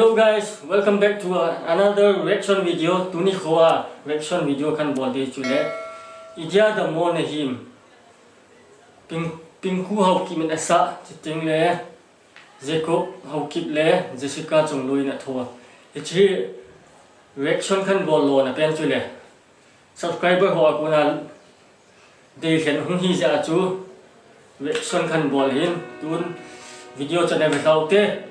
Hello guys, welcome back to another reaction video. Tuni khoa reaction video kan body chule. Idia the mon him. Pinku hau kim na sa chiting le. Jacob hau kip le Jessica chongloi na thoa. Ichi reaction kan bolo na pen chule. Subscriber ho ko na de khen hung hi ja chu reaction kan bol hin tun video chane without te.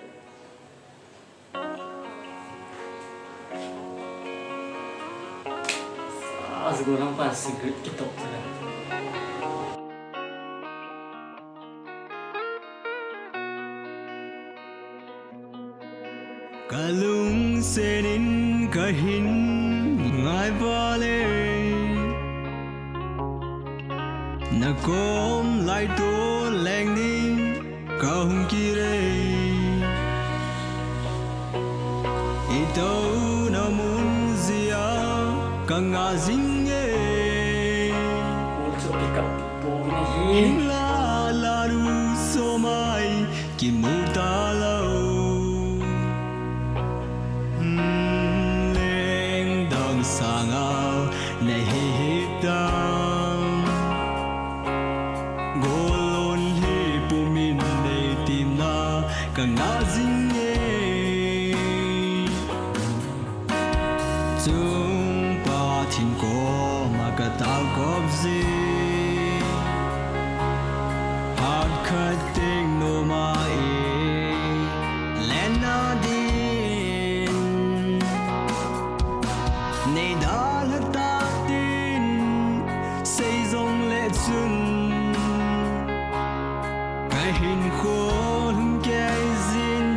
Siguro pa secret kitok sila. Kalung senin kahin ngai vale nakom lai to leng ning kahung kire ito namun zia kangazing la la ru so mai ki mutalo leng dang sanga ne hitang golon hi pumin ne timna kangazing chung pa thin ko magatao gobzi cutting no mai lena din nei dal ta tin sei zong le chun kai hin khon ke zin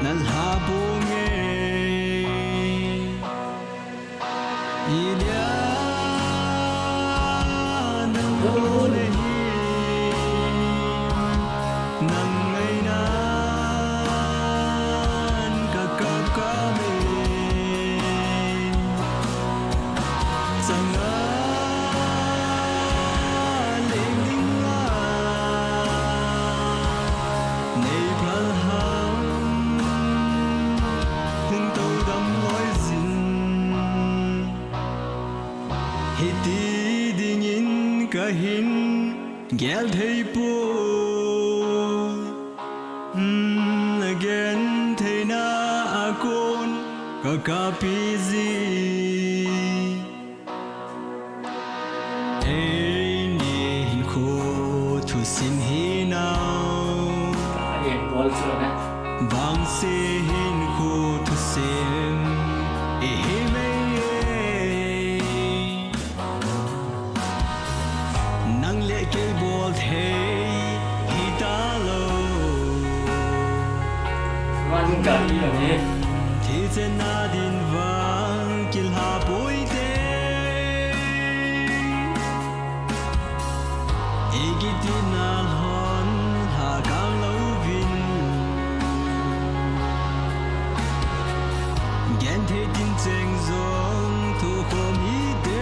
nan ha bo nge ilia nan bo le hiti dingin kahin gel thei po again thei na akon kakapizi ei ni hin ko thu sim hi now bang se hin ko thu sim e me ke bol thei hitalo Wan ka iya ne thi chen na din wang kil ha poi te egiti na hon ha kang lo vin gen the din cheng zong thu khom hi te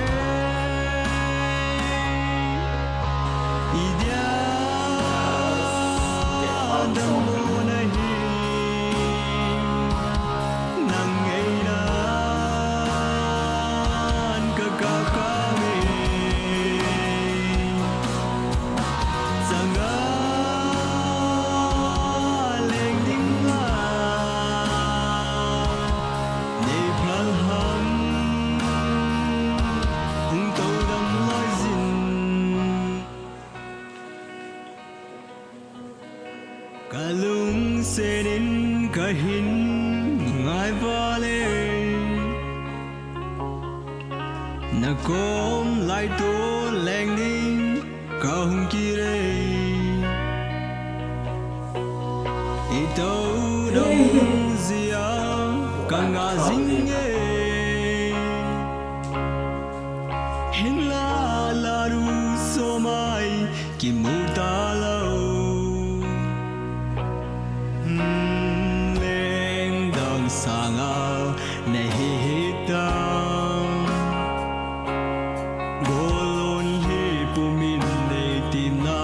kalung senin kahin ngai vale nakom lai to leng ning kahung kire ito dong zia kangazing hin la la ru so mai ki mutalo sanga ne hitang golon hi pumin ne timna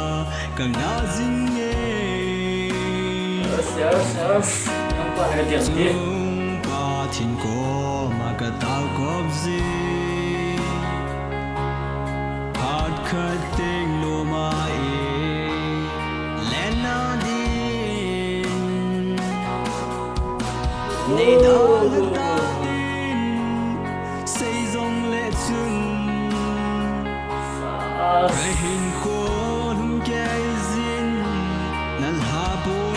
kangazing yes ang pa na tiyan Tin ko magataw kopzi Hard cutting lumae Lena din Ni dalatatin Say dong le chun Rahin ko nung kay zin Nal hapon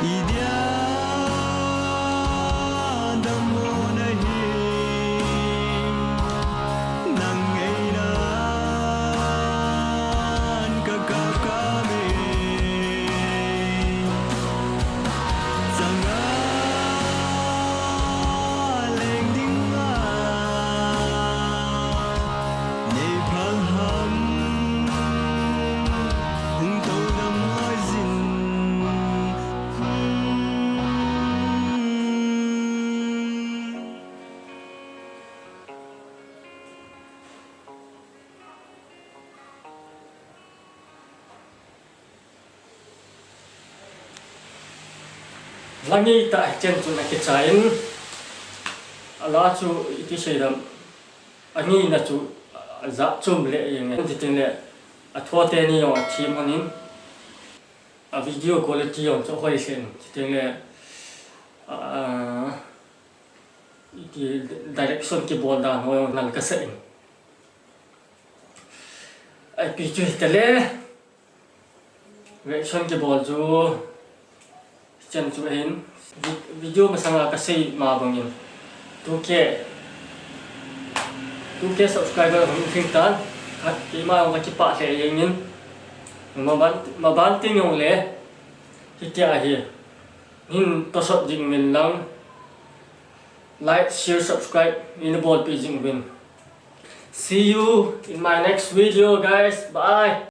Idia damo na hi nang ngailan kakakami sanga leng ding nga nei phal ham hung tâu dam loi zin Langi ta chen chu na ke chain ala chu iti seidam ani na chu za chum le yeng ti tin le a thote ni yo thim hanin a video quality on chu hoi sen ti tin le iti direction ki bol da no nal ka se ai pi chu te le direction ki bol chu chen chu hin video mà sang ka sei ma bangin tu ke subscriber hong thing tan khat ki ma nga ki pa le yengin ma ban ting yong le ki kya hi nin to sot jing min lang like share subscribe in bol page jing win. See you in my next video guys, bye.